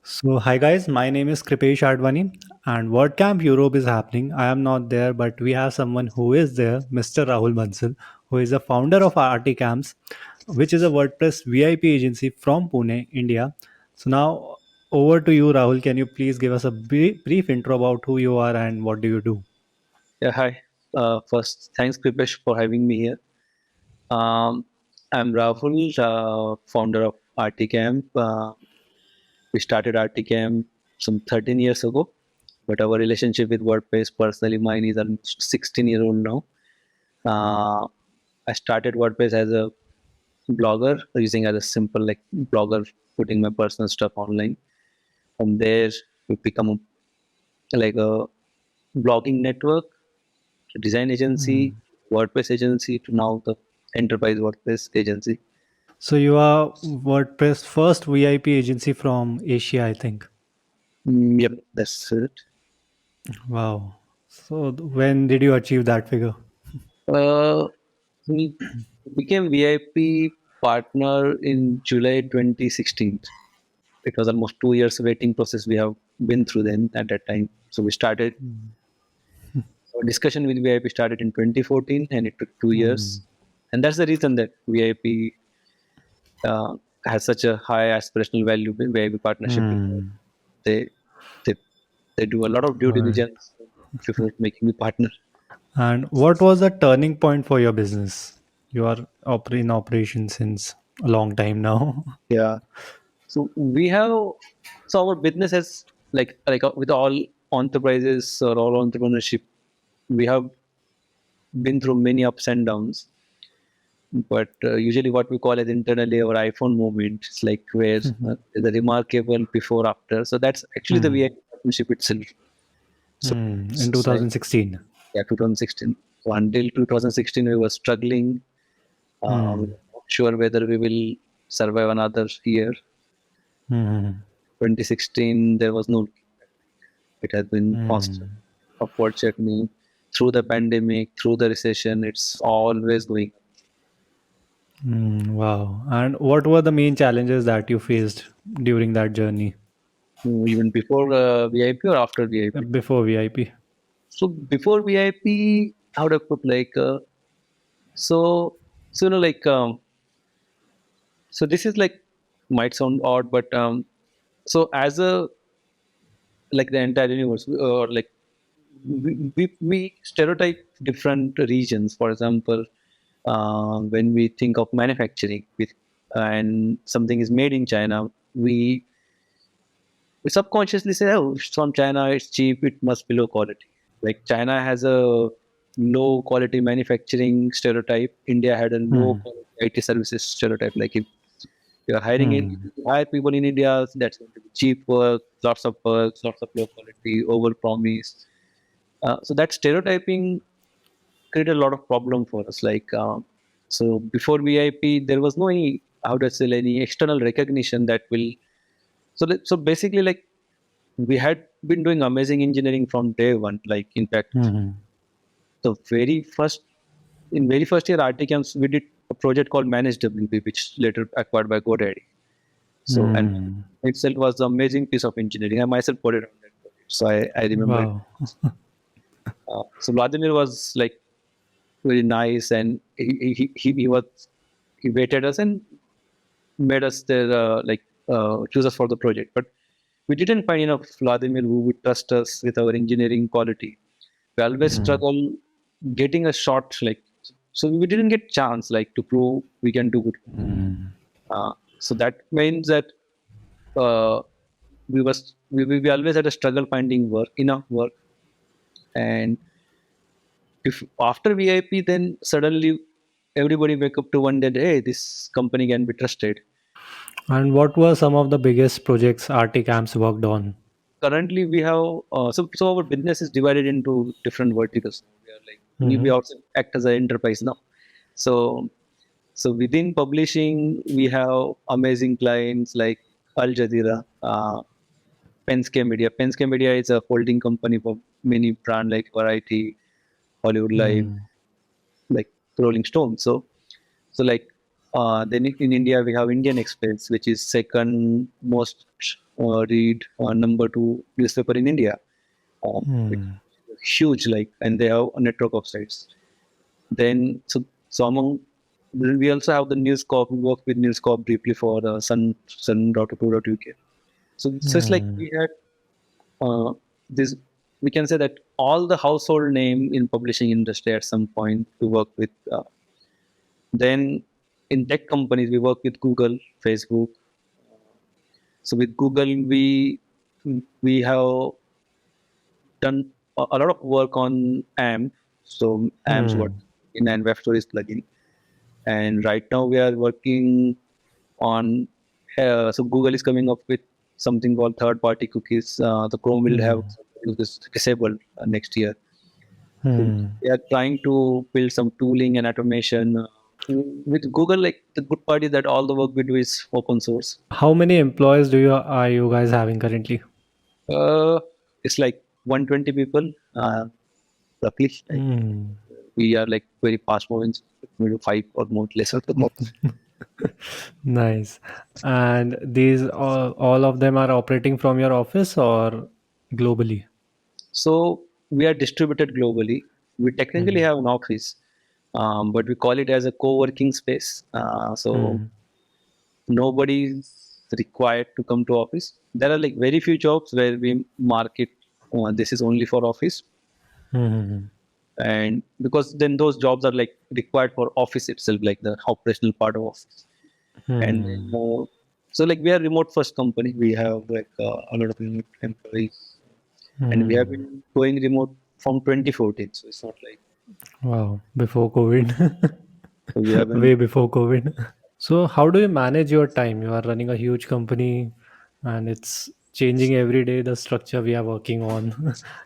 So, hi guys, my name is Kripesh Advani and WordCamp Europe is happening. I am not there, but we have someone who is there, Mr. Rahul Bansal, who is the founder of Articamps, which is a WordPress VIP agency from Pune, India. So, now over to you, Rahul. Can you please give us a brief intro about who you are and what do you do? Yeah, hi. First, thanks, Kripesh, for having me here. Um, I'm Rahul, founder of Articamp. We started Articamp some 13 years ago, but our relationship with WordPress, personally, mine is a 16-year-old now. Uh, I started WordPress as a blogger, using as a simple blogger, putting my personal stuff online. From there, we become a blogging network, design agency, Hmm. WordPress agency, to now the enterprise WordPress agency. So, you are WordPress first VIP agency from Asia, I think. Yep, that's it. Wow. So, when did you achieve that figure? Uh, we became VIP partner in July 2016. It was almost 2 years waiting process we have been through then at that time. So we started our discussion with VIP started in 2014 and it took 2 years. Hmm. And that's the reason that VIP uh, has such a high aspirational value with VIP partnership, because Hmm. they they they do a lot of due Right. diligence before making me partner. And what was the turning point for your business? You are in operation since a long time now. Yeah. So we have so our business has with all enterprises or all entrepreneurship, we have been through many ups and downs. But usually, what we call as internally our iPhone moment, it's like where the remarkable before after. So that's actually the Hmm. VIP partnership itself. So In it's like 2016. yeah, 2016. So until 2016, we were struggling. We Hmm. were not sure whether we will survive another year. Hmm. 2016, there was no. It has been constant Hmm. upward journey through the pandemic, through the recession. It's always going up. Wow. And what were the main challenges that you faced during that journey Even before VIP or after VIP. before VIP? So before VIP, how would I put so so so this is like might sound odd, but so as a like the entire universe or like we stereotype different regions. For example, when we think of manufacturing with and something is made in China, we subconsciously say, oh, it's from China, it's cheap, it must be low quality. Like China has a low quality manufacturing stereotype. India had a low Hmm. quality IT services stereotype. Like if you're hiring in, if Hmm. you hire people in India, that's going to be cheap work, lots of low quality, over promise. So that stereotyping created a lot of problem for us. So before VIP, there was no any, how to say, any external recognition that will. So basically, like we had been doing amazing engineering from day one. Like in fact, Hmm. the very first year RTCamps, we did a project called Managed WP, which later acquired by GoDaddy. So and Hmm. itself was an amazing piece of engineering. I myself put it on that project, so I remember it. Wow. So Vladimir was like very nice, and he waited us and made us their choose us for the project. But we didn't find enough Vladimir who would trust us with our engineering quality. We always Hmm. struggle getting a shot, so we didn't get chance like to prove we can do good. Hmm. So that means that uh, we always had a struggle finding work, enough work. And if after VIP, then suddenly everybody wake up to one day, hey, this company can be trusted. And what were some of the biggest projects RT camps worked on? Currently we have so our business is divided into different verticals. We Hmm. also act as an enterprise now. So so within publishing, we have amazing clients like Al Jazeera, Penske Media is a holding company for many brand like Variety, Hollywood Live, Hmm. like Rolling Stone. So like Then in India we have Indian Express, which is second most read number two newspaper in India. Which Hmm. is huge, like, and they have a network of sites. Then so among we also have the News Corp. We work with News Corp briefly for Sun.co.uk. So it's like Hmm. we had this. We can say that all the household name in publishing industry at some point we work with. Then in tech companies we work with Google, Facebook. So with Google we have done a lot of work on AMP. So AMP's what Hmm. in and web storage plugin. And right now we are working on so Google is coming up with something called third party cookies. The Chrome will have Hmm. this disabled next year. So Hmm. we are trying to build some tooling and automation with Google. Like the good part is that all the work we do is open source. How many employees do you are you guys having currently? uh, it's like 120 people roughly. Like, Hmm. we are like very fast moving, maybe five or more less at the most. Nice. And these all of them are operating from your office or globally? So we are distributed globally. We technically Hmm. have an office, but we call it as a co-working space. So Hmm. nobody is required to come to office. There are like very few jobs where we market this is only for office, Hmm. and because then those jobs are like required for office itself, like the operational part of office. And then, Hmm. so like we are remote first company. We have like a lot of remote employees, and we have Hmm. been going remote from 2014. So it's not like Wow, before COVID. so we have been. Way before COVID. So, how do you manage your time? You are running a huge company and it's changing every day the structure we are working on.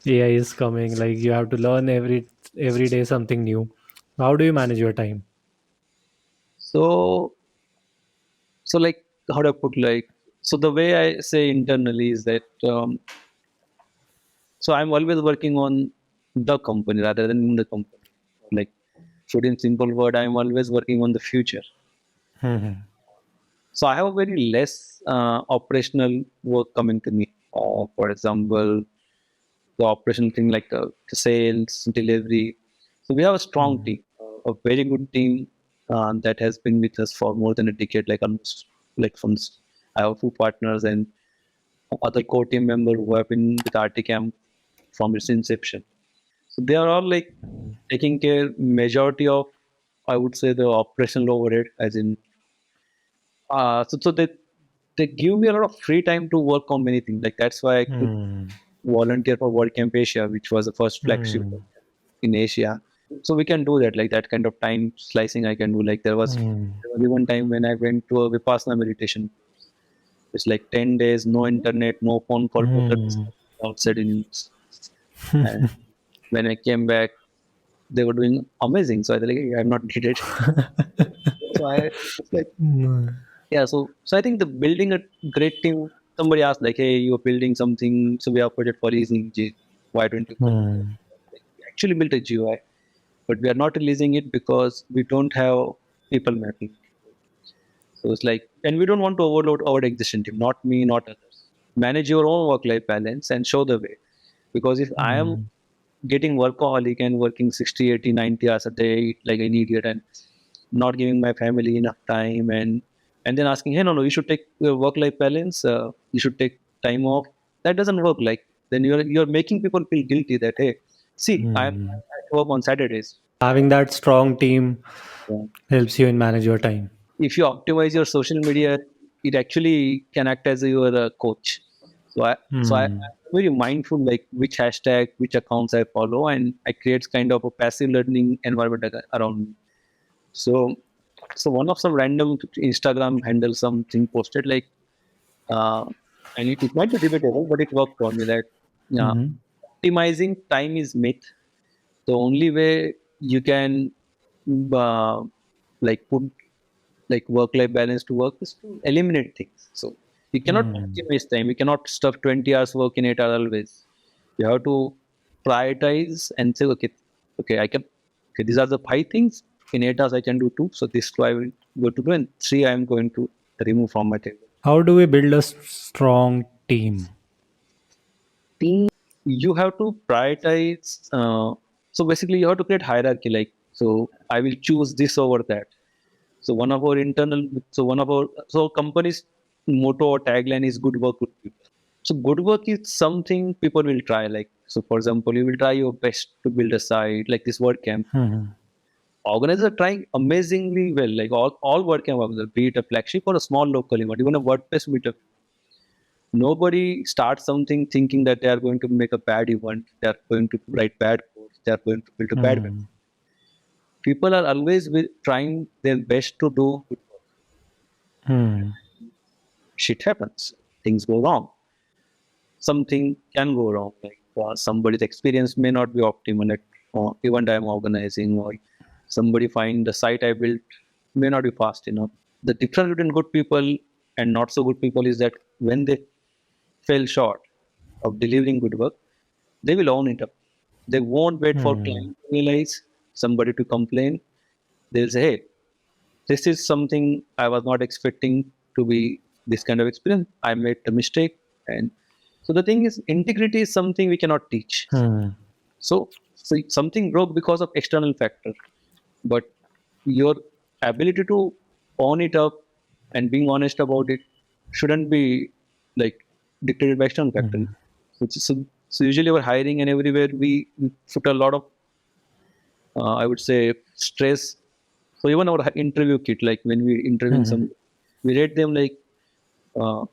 AI is coming, like you have to learn every day something new. How do you manage your time? So like how do I put, like, so the way I say internally is that so I'm always working on the company rather than in the company. Like, put in simple word, I'm always working on the future. Hmm. So I have a very less operational work coming to me. For example, the operational thing like sales, delivery. So we have a strong Hmm. team, a very good team that has been with us for more than a decade. Like almost like I have two partners and other core team member who have been with Articam from its inception. So they are all like taking care majority of, I would say, the operational overhead, as in so they give me a lot of free time to work on many things. Like that's why I could Hmm. volunteer for World Camp Asia, which was the first flagship Hmm. in Asia. So we can do that, like that kind of time slicing I can do. Like Hmm. there was one time when I went to a Vipassana meditation. It's like 10 days, no internet, no phone for total Hmm. outside in. And when I came back, they were doing amazing. So I was like, hey, I'm not needed. So I it's like, Hmm. yeah. So I think the building a great team. Somebody asked like, hey, you're building something, so we have project for releasing. Why don't you come? Hmm. Like, we actually built a GUI, but we are not releasing it because we don't have people mapping. So it's like, and we don't want to overload our existing team, not me, not others. Manage your own work-life balance and show the way. Because if I am Hmm. getting workaholic and working 60, 80, 90 hours a day like an idiot and not giving my family enough time and then asking, hey, no, you should take your work-life balance, you should take time off. That doesn't work. Like then you're making people feel guilty that, hey, see, I'm Hmm. at work on Saturdays. Having that strong team Yeah. helps you in manage your time. If you optimize your social media, it actually can act as your coach. So I'm Hmm. very mindful, like which hashtag, which accounts I follow, and I create kind of a passive learning environment around me. So, so one of some random Instagram handle something posted like, uh, and it might be debatable, but it worked for me that Hmm. optimizing time is myth. The only way you can uh, like put like work-life balance to work is to eliminate things. So you cannot Hmm. optimize time. You cannot stuff 20 hours work in 8 hours always. You have to prioritize and say, okay, I can. Okay, these are the five things. in 8 hours I can do 2. So this 2 I will go to do, and 3 I am going to remove from my table. How do we build a strong team? Team, you have to prioritize. So basically, you have to create hierarchy. Like, so I will choose this over that. So one of our internal, so one of our, so company's motto or tagline is good work, good people. So good work is something people will try. Like, so for example, you will try your best to build a site like this WordCamp. Hmm. Organizers are trying amazingly well. Like all WordCamp organizers, be it a flagship or a small local event, even a WordPress meetup. Nobody starts something thinking that they are going to make a bad event, they are going to write bad code, they are going to build a bad web. Hmm. People are always trying their best to do good work. Hmm. Shit happens, things go wrong, something can go wrong. Like somebody's experience may not be optimal at event I'm organizing, or somebody find the site I built may not be fast enough. The difference between good people and not so good people is that when they fell short of delivering good work, they will own it up. They won't wait for Hmm. client to realize, somebody to complain. They'll say, hey, this is something I was not expecting to be this kind of experience. I made a mistake. And so the thing is, integrity is something we cannot teach. Hmm. So something broke because of external factor, but your ability to own it up and being honest about it shouldn't be like dictated by external factor. Hmm. So usually we're hiring and everywhere we put a lot of I would say stress. So even our interview kit, like when we interviewing Hmm. some, we rate them like, uh,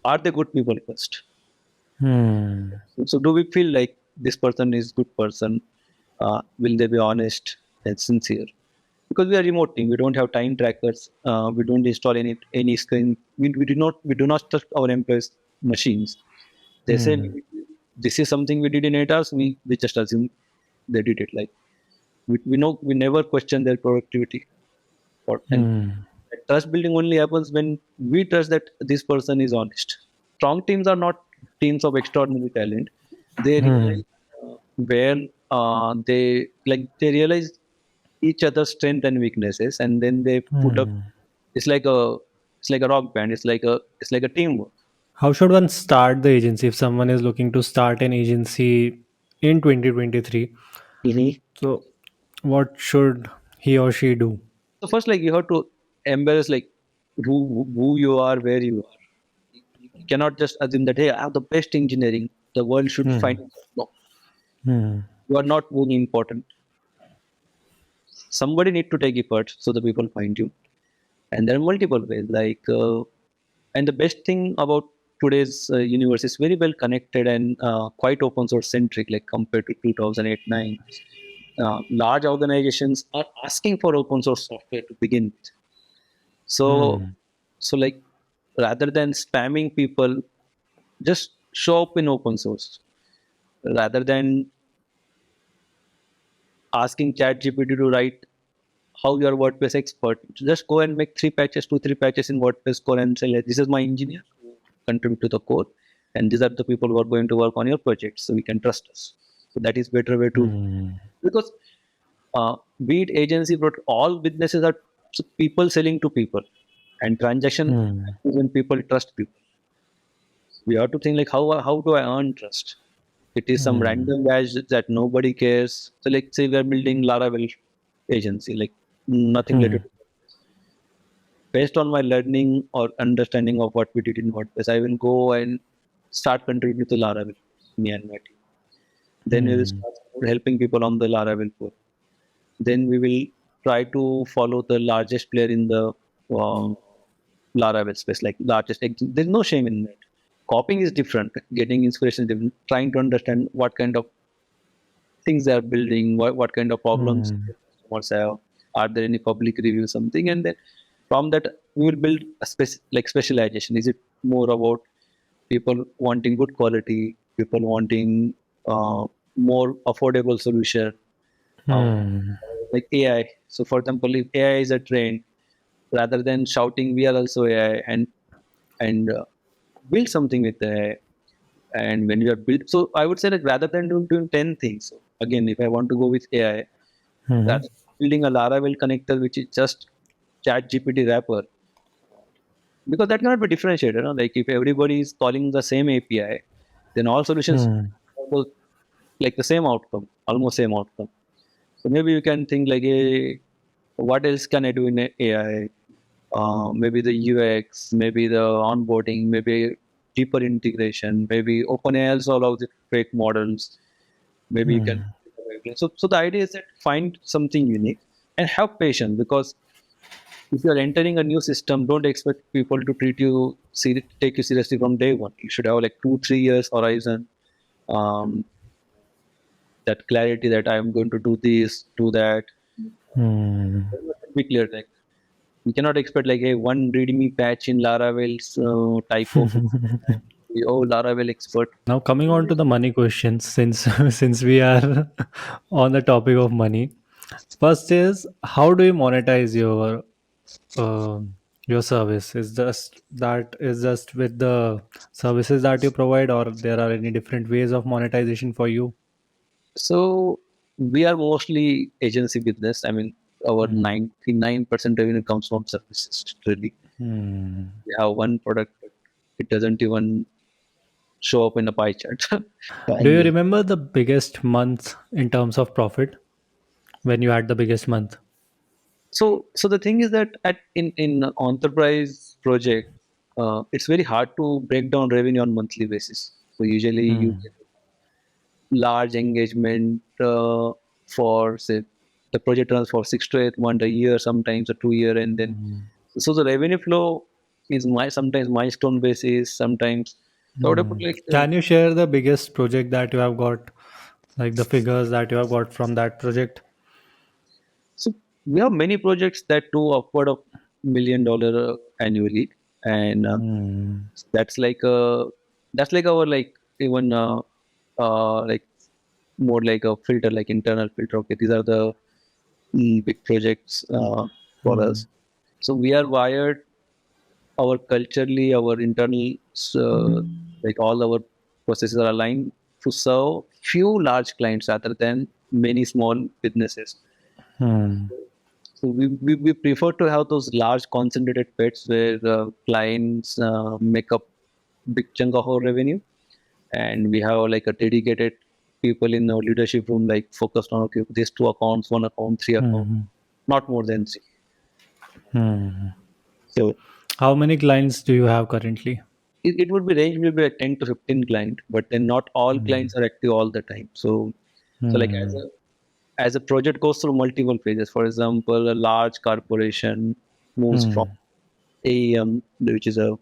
are they good people first? Hmm. So do we feel like this person is good person? Will they be honest and sincere? Because we are remote team, we don't have time trackers. We don't install any screen. We do not trust our employees' machines. They say Hmm. this is something we did in 8 hours. We just assume they did it. Like we know we never question their productivity. And Hmm. trust building only happens when we trust that this person is honest. Strong teams are not teams of extraordinary talent. They Hmm. realize where they realize each other's strength and weaknesses, and then they put up. Hmm. It's like a rock band. It's like a teamwork. How should one start the agency if someone is looking to start an agency in 2023? Mhm. So, what should he or she do? So first, like you have to embrace like who you are, where you are. You cannot just assume that hey, I have the best engineering. The world should Hmm. find it. No, Hmm. you are not very important. Somebody need to take effort so the people find you. And there are multiple ways. And the best thing about today's universe is very well connected and quite open source centric, like compared to 2008 9. Large organizations are asking for open source software to begin with. So, Hmm. so like rather than spamming people, just show up in open source. Rather than asking ChatGPT to write how you are WordPress expert, just go and make 3 patches, 2, 3 patches in WordPress core and say, like, this is my engineer who contribute to the code, and these are the people who are going to work on your project, so we can trust us. So that is better way to, Hmm. because be it agency, but all businesses are people selling to people, and transaction Hmm. is when people trust people. We have to think like how do I earn trust? It is some Hmm. random badge that nobody cares. So like say we are building Laravel agency, like nothing Hmm. related to based on my learning or understanding of what we did in WordPress, I will go and start contributing to Laravel, me and my team. Then we will Hmm. start helping people on the Laravel core. Then we will try to follow the largest player in the uh, Laravel space, like largest. There's no shame in that. Copying is different. Getting inspiration is different. Trying to understand what kind of things they are building, what kind of problems Hmm. customers have, are there any public review, something, and then from that we will build a like specialization. Is it more about people wanting good quality, people wanting more affordable solution, uh, Hmm. like AI. So for example, if AI is a trend, rather than shouting we are also AI, and build something with AI. And when you are built, so I would say that rather than doing 10 things, so again, if I want to go with AI, Hmm. that's building a Laravel connector which is just Chat GPT wrapper, because that cannot be differentiated. Like if everybody is calling the same API, then all solutions Hmm. almost like the same outcome, almost same outcome. So maybe you can think like, what else can I do in AI? Maybe the UX, maybe the onboarding, maybe deeper integration, maybe OpenAI also allows the fake models. Maybe you can. Hmm. So the idea is that find something unique and have patience, because if you are entering a new system, don't expect people to take you seriously from day one. You should have like 2 3 years horizon, um, that clarity that I am going to do this, do that. Hmm. Be clear, like we cannot expect like a one readme patch in Laravel's typo. Oh, Laravel expert. Now coming on to the money questions, since since we are on the topic of money, first is how do you monetize your service? Is just with the services that you provide, or there are any different ways of monetization for you? So we are mostly agency business. I mean, our Hmm. 99% revenue comes from services. Really, Hmm. we have one product, but it doesn't even show up in a pie chart. Do you And remember the biggest month in terms of profit when you had the biggest month? so the thing is that in enterprise project, it's very hard to break down revenue on monthly basis. So usually you Hmm. get large engagement for say the project runs for 6 to 8 months, a year, sometimes a 2 year, and then Hmm. so the revenue flow is sometimes milestone basis, sometimes. So I would have Hmm. put like Can you share the biggest project that you have got, like the figures that you have got from that project? so we have many projects that do upward of $1 million annually, and Hmm. that's like our like even like more like a filter, like internal filter. Okay, these are the big projects for Hmm. us. So we are wired, our culturally, our internal, like all our processes are aligned to serve few large clients rather than many small businesses. Hmm. So we prefer to have those large concentrated bets where clients make up big chunk of our revenue, and we have like a dedicated people in our leadership room like focused on, okay, these two accounts, one account, three accounts, Hmm. not more than three. Hmm. So How many clients do you have currently? it would be range will be like 10 to 15 client, but then not all Hmm. clients are active all the time. So like Hmm. as a project goes through multiple phases. For example, a large corporation moves from Hmm. AEM, which is a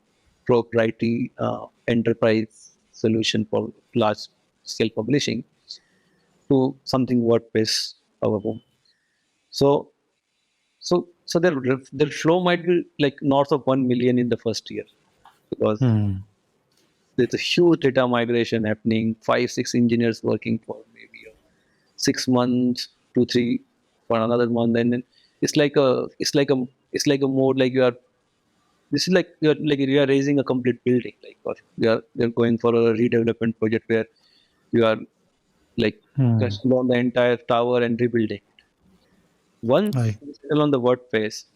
proprietary enterprise solution for large scale publishing, to something WordPress our home. So their flow might be like north of 1 million in the first year, because Hmm. there's a huge data migration happening. 5 6 engineers working for maybe 6 months, 2 3 for another month, and then it's like a more like you are. This is like you are raising a complete building, like, or you're going for a redevelopment project where you are like Hmm. cutting down the entire tower and rebuilding. Once Aye. you settle on the WordPress,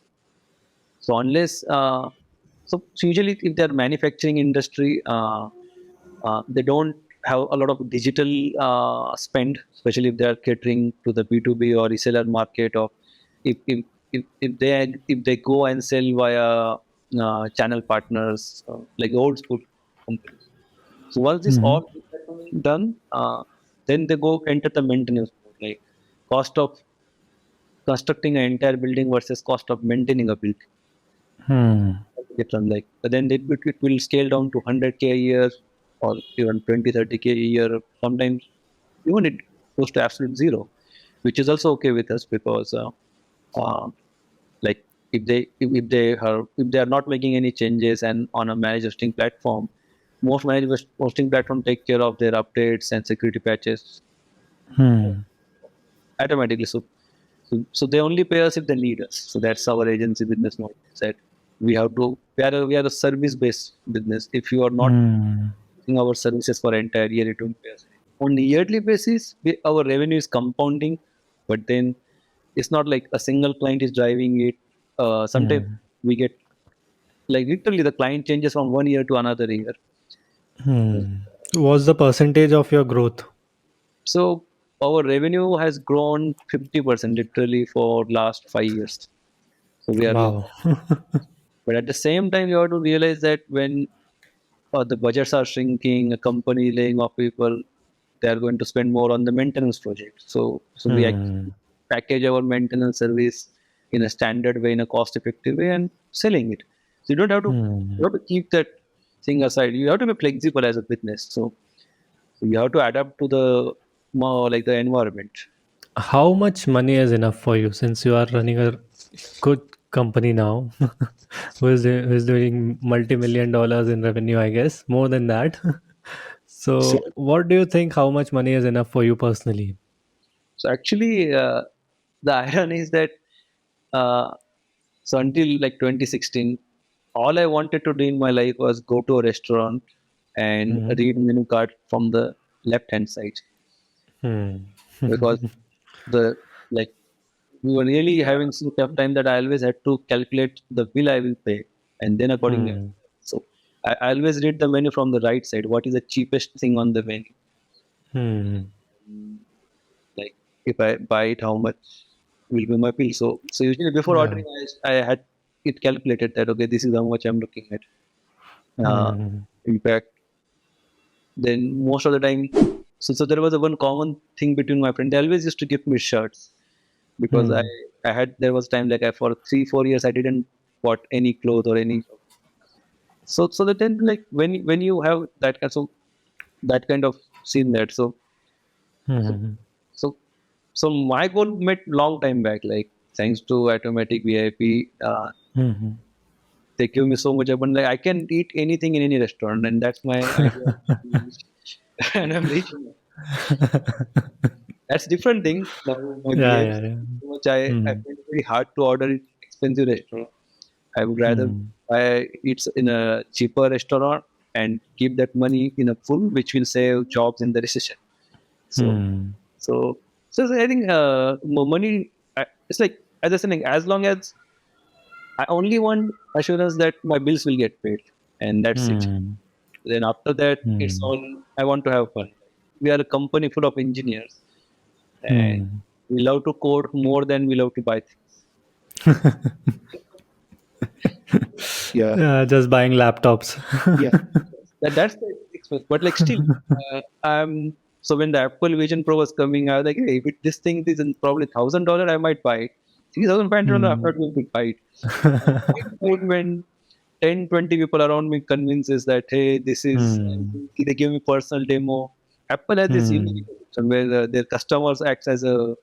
so unless so usually if they're manufacturing industry, they don't have a lot of digital spend, especially if they are catering to the B2B or reseller market, or if if if they go and sell via channel partners, like old school companies. So once this Hmm. all is done, then they go enter the maintenance mode, like cost of constructing an entire building versus cost of maintaining a building. Hmm. Different, like but then it will scale down to 100K a year, or even 20 30K a year. Sometimes even it goes to absolute zero, which is also okay with us, because uh, like if they are not making any changes and on a managed hosting platform, most managed hosting platform take care of their updates and security patches Hmm. automatically. So they only pay us if they need us. So that's our agency business model. That we are a service based business. If you are not Hmm. using our services for entire year, it won't pay us. On a yearly basis, our revenue is compounding, but then It's not like a single client is driving it. Sometimes Hmm. we get like literally the client changes from one year to another year. Hmm. What's the percentage of your growth? So our revenue has grown 50% literally for last 5 years. So we are, Wow. but at the same time, you have to realize that when the budgets are shrinking, a company laying off people, they are going to spend more on the maintenance project. So we actually Hmm. package our maintenance service in a standard way, in a cost-effective way, and selling it. So you Hmm. have to keep that thing aside. You have to be flexible as a business. So you have to adapt to the more like the environment. How much money is enough for you since you are running a good company now who is doing multi-million dollars in revenue, I guess, more than that. So, So, what do you think? How much money is enough for you personally? so actually, the irony is that uh, so until like 2016, all I wanted to do in my life was go to a restaurant and Hmm. read menu card from the left hand side Hmm. because the like we were really having so tough time that I always had to calculate the bill I will pay and then accordingly. Hmm. So I always read the menu from the right side. What is the cheapest thing on the menu? Hmm. Like if I buy it, how much will be my bill? So usually before Yeah. ordering, I had it calculated that okay, this is how much I'm looking at. Hmm. In fact, then most of the time, so there was a one common thing between my friends. They always used to give me shirts because Hmm. I had there was time like I for 3 4 years I didn't bought any clothes or any. So that then like when you have that kind of scene that so Hmm. so so my goal met long time back like thanks to automatic VIP. Hmm. They give me so much abundance. Like I can eat anything in any restaurant, and that's my idea. And I'm rich. That's different thing. Now my Yeah. behavior Yeah. Yeah. so much I Hmm. find it very hard to order in expensive restaurant. I would rather Hmm. buy it in a cheaper restaurant and keep that money in a pool, which will save jobs in the recession. So Hmm. so so I think money. It's like as I saying, as long as I only want assurance that my bills will get paid, and that's it. Hmm. Then after that, it's Hmm. all I want to have fun. We are a company full of engineers, and Hmm. we love to code more than we love to buy things. Yeah, Just buying laptops. yeah. That's the expense. But like still, I'm so when the Apple Vision Pro was coming, I was like, hey, if this thing is probably $1,000, I might buy it. $3,500, I'm Hmm. not going to buy it. When 10, 20 people around me convinces that hey, this is Hmm. they give me personal demo. Apple has this unique Hmm. ecosystem where their customers acts as a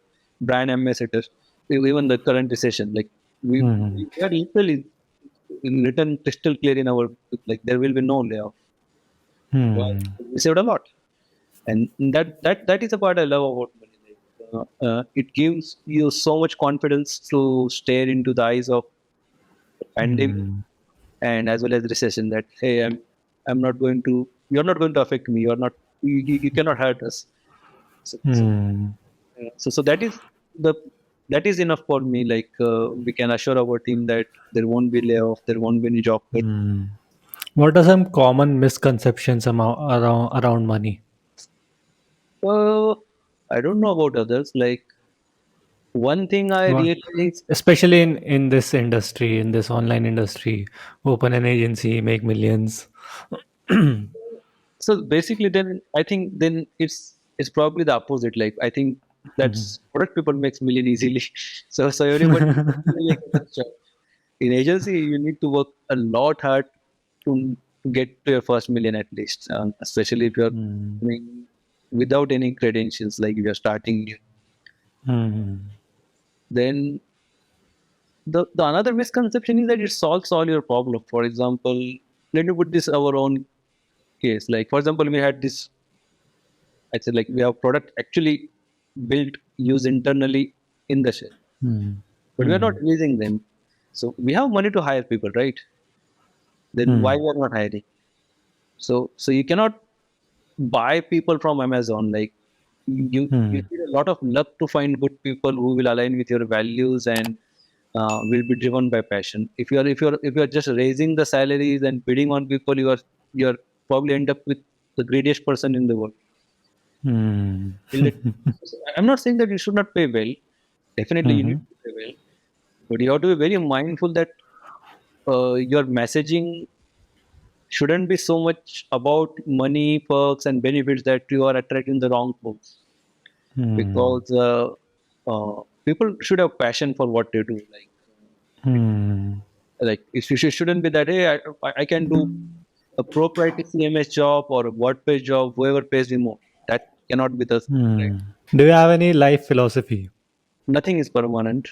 brand ambassador. Even the current recession, like Hmm. we are literally written crystal clear in our like there will be no layoff. Well, Hmm. we saved a lot, and that is the part I love about money. Like, it gives you so much confidence to stare into the eyes of the pandemic Hmm. and as well as recession. That hey, I'm not going to you're not going to affect me. You're not you cannot hurt us. So so, Hmm. so the that is enough for me. Like we can assure our team that there won't be layoff, there won't be any job cut. Hmm. What are some common misconceptions around money? I don't know about others. Like one thing I What, realized. especially in this industry, in this online industry, open an agency, make millions. So basically, then I think then it's probably the opposite. Like I think that's product people makes million easily. So everybody like a job. In agency you need to work a lot hard to get to your first million at least. Especially if you're Hmm. doing without any credentials, like if you're starting new. Hmm. Then the another misconception is that it solves all your problem. For example, let me put this our own case. Like for example, we had this I said like we have product actually built used internally in the shell, Hmm. but we are not Hmm. releasing them. So we have money to hire people, right? Then why Hmm. we are not hiring? So you cannot buy people from Amazon. Like you Hmm. need a lot of luck to find good people who will align with your values and will be driven by passion. If you are just raising the salaries and bidding on people, you are probably end up with the greediest person in the world. Hmm. Will it- I'm not saying that you should not pay well. Definitely, you need Mhm. to pay well, but you have to be very mindful that your messaging shouldn't be so much about money, perks, and benefits that you are attracting the wrong folks. Hmm. Because people should have passion for what they do. Hmm. It shouldn't be that hey, I can do a proprietary CMS job or a WordPress job, whoever pays me more. That cannot be the right. Hmm. Do you have any life philosophy? Nothing is permanent.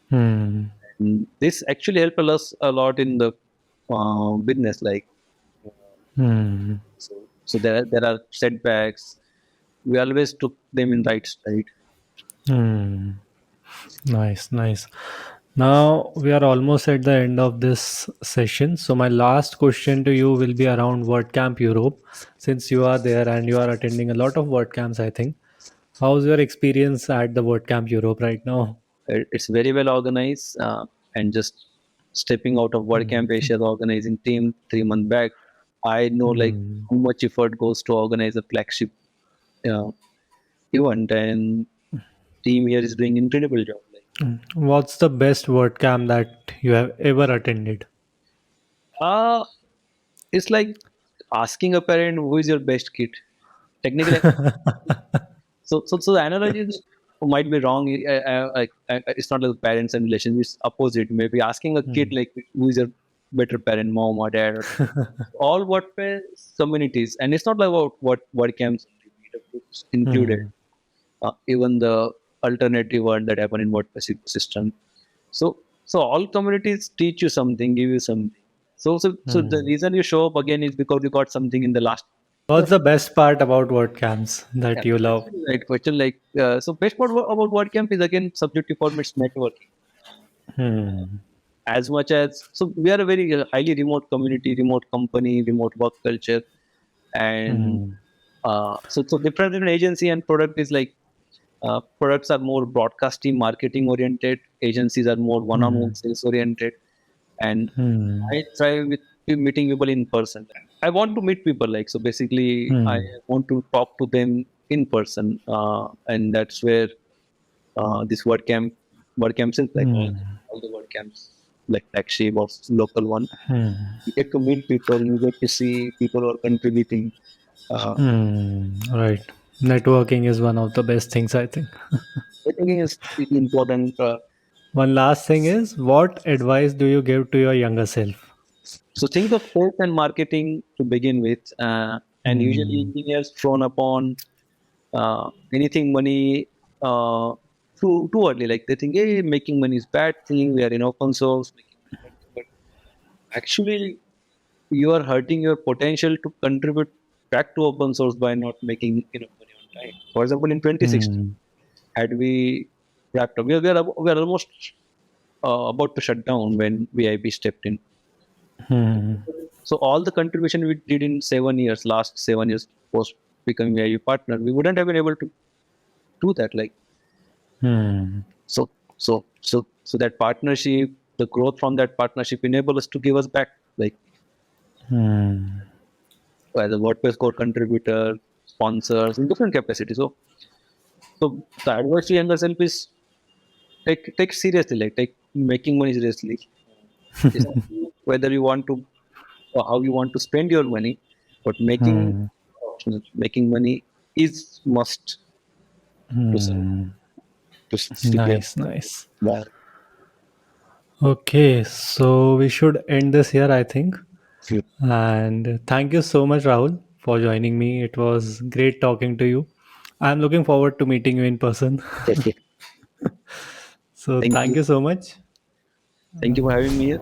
Hmm. This actually helped us a lot in the business. Hmm. So there are setbacks. We always took them in right stride. Hmm. Nice, nice. Now we are almost at the end of this session. So my last question to you will be around WordCamp Europe. Since you are there and you are attending a lot of WordCamps, I think. How's your experience at the WordCamp Europe right now? It's very well organized, and just stepping out of WordCamp Hmm. Asia's organizing team 3 months back, I know Hmm. how much effort goes to organize a flagship uh, event, and team here is doing incredible job. What's the best WordCamp that you have ever attended? Uh, it's like asking a parent who is your best kid. Technically, so the analogy might be wrong. It's not like parents and relations. It's opposite. Maybe asking a kid Hmm. like who is your better parent, mom or dad, or all WordPress communities, and it's not like about what WordCamps only, meetup groups included, Hmm. even the alternative world that happen in WordPress ecosystem. So all communities teach you something, give you something. So the Hmm. reason you show up again is because you got something in the last. What's the best part about WordCamps that Yeah, you that's love? the right question. So best part about WordCamp is again subjective for its networking. Hmm. As much as so we are a very highly remote community, remote company, remote work culture, and Hmm. so different in agency and product is products are more broadcasting, marketing oriented. Agencies are more one-on-one Hmm. sales oriented, and Hmm. I try with meeting people in person. I want to meet people so basically I Hmm. want to talk to them in person, and that's where this word camps is like Hmm. all the word camps like flagship or local one. Hmm. You get to meet people, you get to see people who are contributing. Uh, Hmm. Right. Networking is one of the best things, I think. Networking is important. One last thing is, what advice do you give to your younger self? So think of sales and marketing to begin with, and usually Hmm. engineers frown upon anything money too early. Like they think, hey, making money is bad thing. We are in open source, making money is bad thing. But actually, you are hurting your potential to contribute back to open source by not making enough money on time. For example, in 2016, Hmm. had we wrapped up, we are almost about to shut down when VIP stepped in. Hmm. So all the contribution we did in 7 years, last 7 years post becoming VIP partner, we wouldn't have been able to do that. Hmm. So that partnership, the growth from that partnership enable us to give us back, like Hmm. as a WordPress core contributor, sponsors in different capacities. So the advice to younger self is take seriously, take making money seriously. It's up to you whether you want to or how you want to spend your money, but making Hmm. optional. Making money is must to serve, Hmm. to be Nice, nice. well. Okay, so we should end this here, I think. And thank you so much, Rahul, for joining me. It was great talking to you. I'm looking forward to meeting you in person. Thank So thank you. you so much. Thank you for having me here.